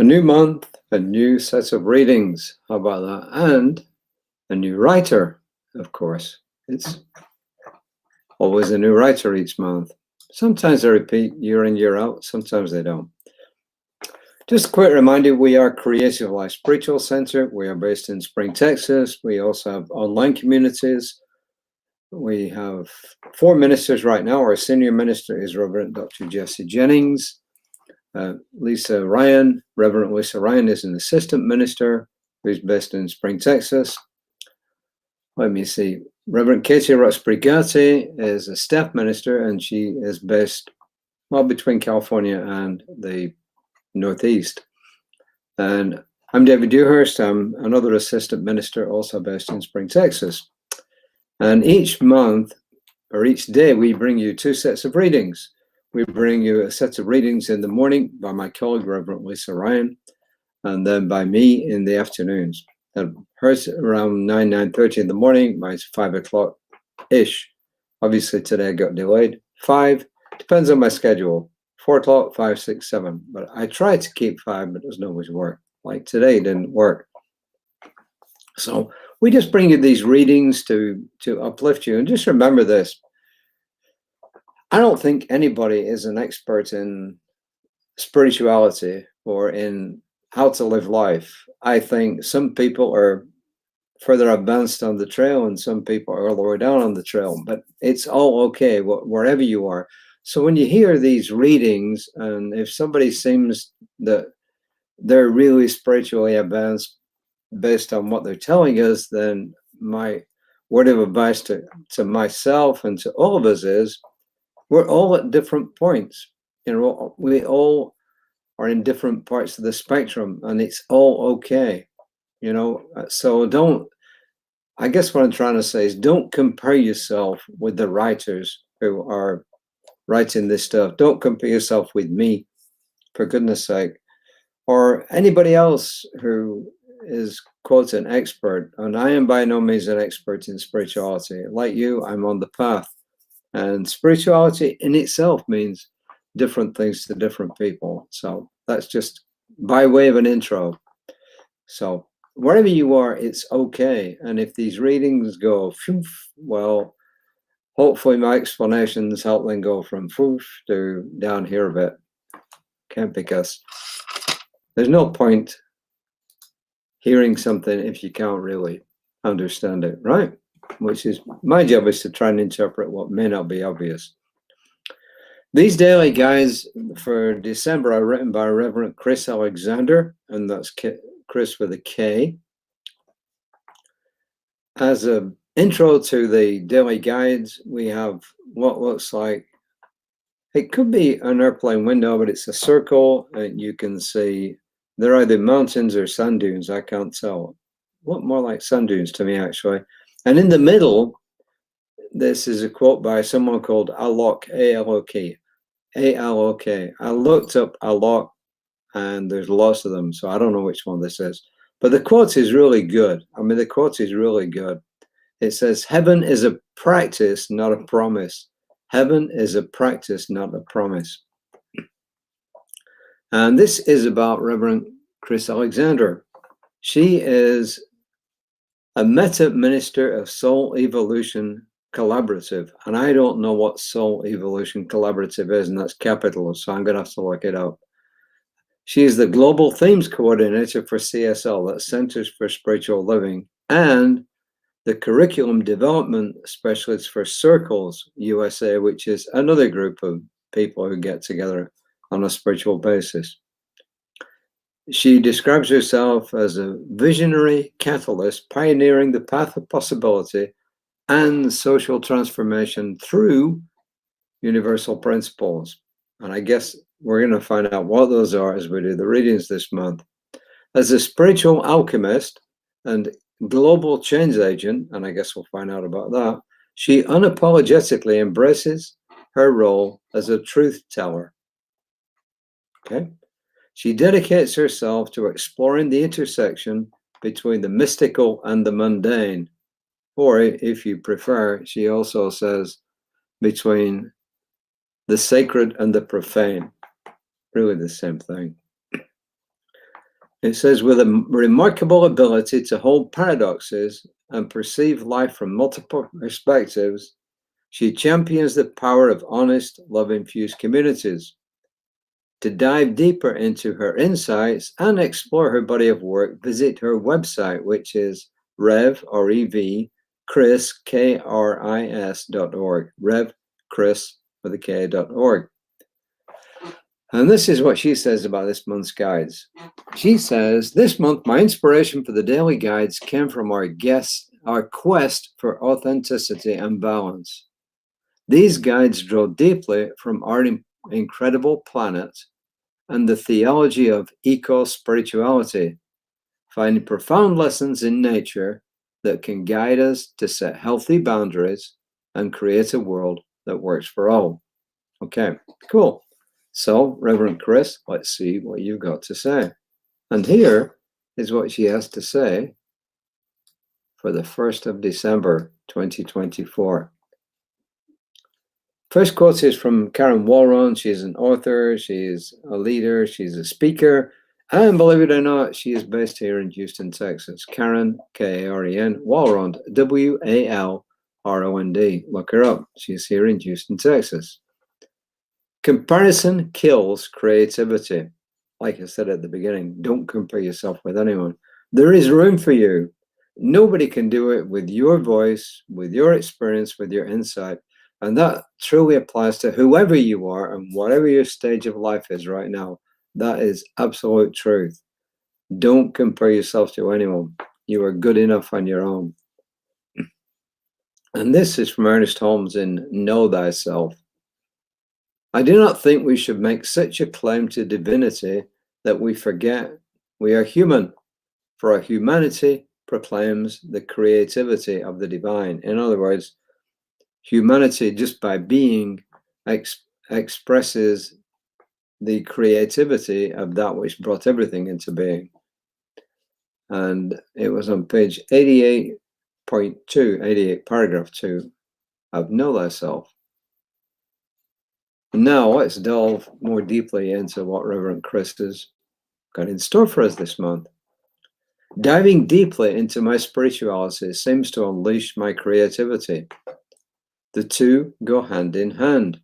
A new month, a new set of readings. How about that? And a new writer, of course. It's always a new writer each month. Sometimes they repeat year in, year out. Sometimes they don't. Just a quick reminder, we are Creative Life Spiritual Center. We are based in Spring, Texas. We also have online communities. We have 4 ministers right now. Our senior minister is Reverend Dr. Jesse Jennings. Lisa Ryan, Reverend Lisa Ryan is an assistant minister who's based in Spring, Texas. Let me see. Reverend Katie Ross-Brigatti is a staff minister, and she is based, well, between California and the Northeast. And I'm David Dewhurst. I'm another assistant minister, also based in Spring, Texas. And each month, or each day, we bring you 2 sets of readings. We bring you a set of readings in the morning by my colleague, Reverend Lisa Ryan, and then by me in the afternoons. And hers around 9:30 in the morning, mine's 5 o'clock-ish. Obviously, today I got delayed. 5, depends on my schedule. 4 o'clock, 5, 6, 7. But I try to keep 5, but it doesn't always work. Like today didn't work. So we just bring you these readings to uplift you. And just remember this. I don't think anybody is an expert in spirituality or in how to live life. I think some people are further advanced on the trail and some people are lower down on the trail, but it's all okay wherever you are. So when you hear these readings, and if somebody seems that they're really spiritually advanced based on what they're telling us, then my word of advice to myself and to all of us is, we're all at different points. You know, we all are in different parts of the spectrum, and it's all okay. You know, so I guess what I'm trying to say is, don't compare yourself with the writers who are writing this stuff. Don't compare yourself with me, for goodness sake, or anybody else who is, quote, an expert. And I am by no means an expert in spirituality. Like you, I'm on the path. And spirituality in itself means different things to different people. So that's just by way of an intro. So wherever you are, it's okay. And if these readings go, well, hopefully my explanations help them go from to down here a bit. Okay, because there's no point hearing something if you can't really understand it, right? Which is my job, is to try and interpret what may not be obvious. These daily guides for December are written by Reverend Chris Alexander, and that's Chris with a K. As an intro to the daily guides, we have what looks like, it could be an airplane window, but it's a circle, and you can see they're either mountains or sand dunes. I can't tell. Look more like sand dunes to me, actually. And in the middle, this is a quote by someone called Alok, A-L-O-K. A-L-O-K. I looked up Alok, and there's lots of them, so I don't know which one this is. But the quote is really good. I mean, the quote is really good. It says, heaven is a practice, not a promise. Heaven is a practice, not a promise. And this is about Reverend Chris Alexander. She is a meta minister of Soul Evolution Collaborative. And I don't know what Soul Evolution Collaborative is, and that's capital, so I'm going to have to look it up. She is the Global Themes Coordinator for CSL, that's Centers for Spiritual Living, and the Curriculum Development Specialist for Circles USA, which is another group of people who get together on a spiritual basis. She describes herself as a visionary catalyst, pioneering the path of possibility and social transformation through universal principles. And I guess we're going to find out what those are as we do the readings this month. As a spiritual alchemist and global change agent, and I guess we'll find out about that, she unapologetically embraces her role as a truth teller. Okay? She dedicates herself to exploring the intersection between the mystical and the mundane. Or, if you prefer, she also says between the sacred and the profane. Really the same thing. It says, with a remarkable ability to hold paradoxes and perceive life from multiple perspectives, she champions the power of honest, love-infused communities. To dive deeper into her insights and explore her body of work, visit her website, which is Rev, or E-V, Chris, K-R-I-S.org. Rev, Chris, with a K.org. And this is what she says about this month's guides. She says, this month, my inspiration for the daily guides came from our quest for authenticity and balance. These guides draw deeply from our incredible planet and the theology of eco-spirituality, finding profound lessons in nature that can guide us to set healthy boundaries and create a world that works for all. Okay, cool. So, Reverend Chris, let's see what you've got to say. And here is what she has to say for the 1st of December, 2024. First quote is from Karen Walron. She's an author, she's a leader, she's a speaker, and believe it or not, she is based here in Houston, Texas. Karen, K-A-R-E-N, Walrond, W-A-L-R-O-N-D. Look her up. She's here in Houston, Texas. Comparison kills creativity. Like I said at the beginning, don't compare yourself with anyone. There is room for you. Nobody can do it with your voice, with your experience, with your insight. And that truly applies to whoever you are and whatever your stage of life is right now. That is absolute truth. Don't compare yourself to anyone. You are good enough on your own. And this is from Ernest Holmes in Know Thyself. I do not think we should make such a claim to divinity that we forget we are human, for our humanity proclaims the creativity of the divine. In other words, humanity, just by being, expresses the creativity of that which brought everything into being. And it was on page 88, paragraph 2 of Know Thyself. Now let's delve more deeply into what Reverend Chris has got in store for us this month. Diving deeply into my spirituality seems to unleash my creativity. The two go hand in hand.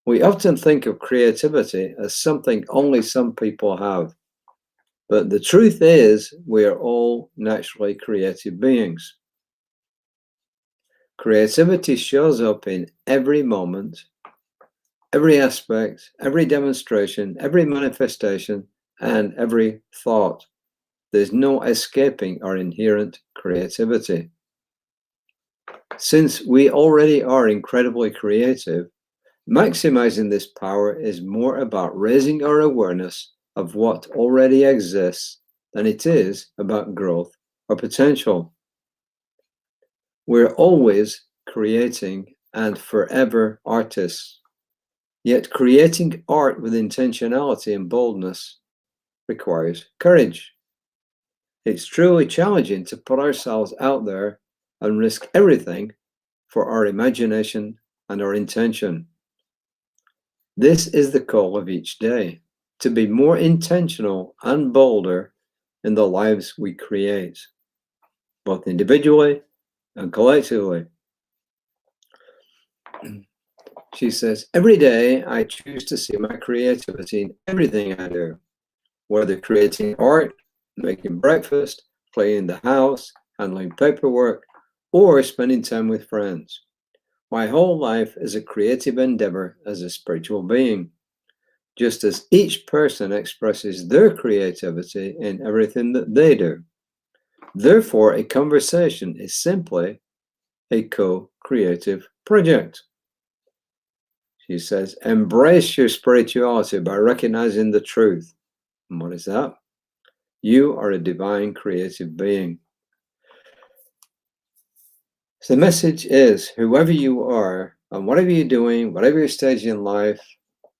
We often think of creativity as something only some people have. But the truth is, we are all naturally creative beings. Creativity shows up in every moment, every aspect, every demonstration, every manifestation, and every thought. There's no escaping our inherent creativity. Since we already are incredibly creative, maximizing this power is more about raising our awareness of what already exists than it is about growth or potential. We're always creating and forever artists. Yet creating art with intentionality and boldness requires courage. It's truly challenging to put ourselves out there and risk everything for our imagination and our intention. This is the call of each day, to be more intentional and bolder in the lives we create, both individually and collectively. She says, every day I choose to see my creativity in everything I do, whether creating art, making breakfast, cleaning the house, handling paperwork, or spending time with friends. My whole life is a creative endeavor as a spiritual being, just as each person expresses their creativity in everything that they do. Therefore, a conversation is simply a co-creative project. She says, embrace your spirituality by recognizing the truth. And what is that? You are a divine creative being. So the message is, whoever you are, and whatever you're doing, whatever your stage in life,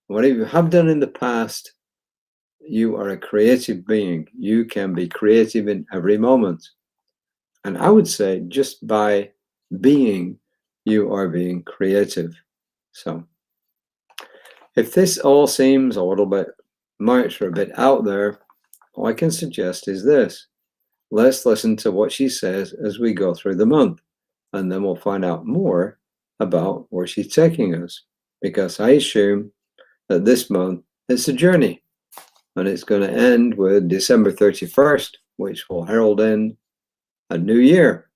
whatever you have done in the past, you are a creative being. You can be creative in every moment. And I would say just by being, you are being creative. So if this all seems a little bit much or a bit out there, all I can suggest is this. Let's listen to what she says as we go through the month, and then we'll find out more about where she's taking us, because I assume that this month it's a journey, and it's going to end with December 31st, which will herald in a new year,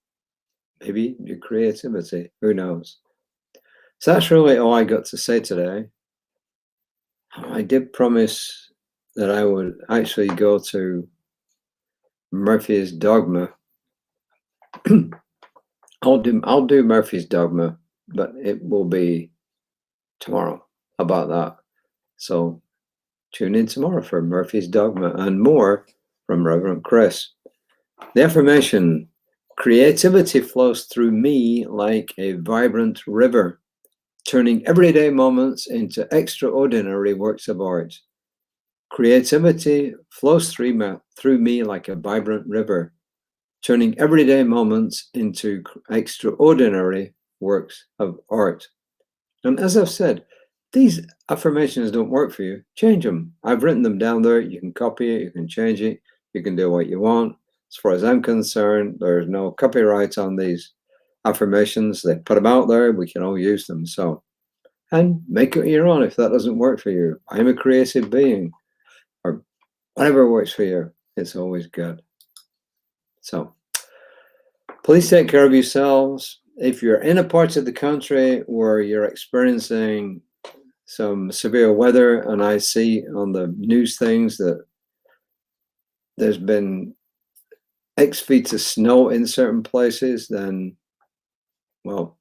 maybe new creativity, who knows. So that's really all I got to say today. I did promise that I would actually go to Murphy's Dogma. I'll do Murphy's Dogma, but it will be tomorrow. How about that? So tune in tomorrow for Murphy's Dogma and more from Reverend Chris. The affirmation: creativity flows through me like a vibrant river, turning everyday moments into extraordinary works of art. Creativity flows through me like a vibrant river, turning everyday moments into extraordinary works of art. And as I've said, these affirmations don't work for you. Change them. I've written them down there. You can copy it. You can change it. You can do what you want. As far as I'm concerned, there's no copyright on these affirmations. They put them out there. We can all use them. So, and make it your own if that doesn't work for you. I'm a creative being, or whatever works for you. It's always good. So please take care of yourselves. If you're in a part of the country where you're experiencing some severe weather, and I see on the news things that there's been X feet of snow in certain places, then, well,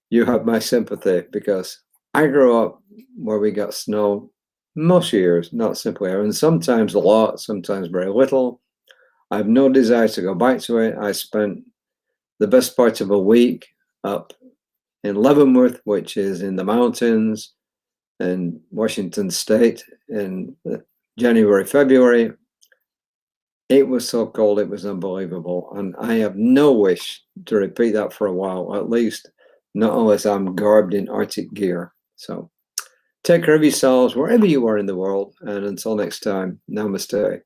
you have my sympathy, because I grew up where we got snow most years, not simply, and sometimes a lot, sometimes very little. I have no desire to go back to it. I spent the best part of a week up in Leavenworth, which is in the mountains in Washington State, in January, February. It was so cold, it was unbelievable. And I have no wish to repeat that for a while, at least not unless I'm garbed in Arctic gear. So take care of yourselves wherever you are in the world. And until next time, namaste.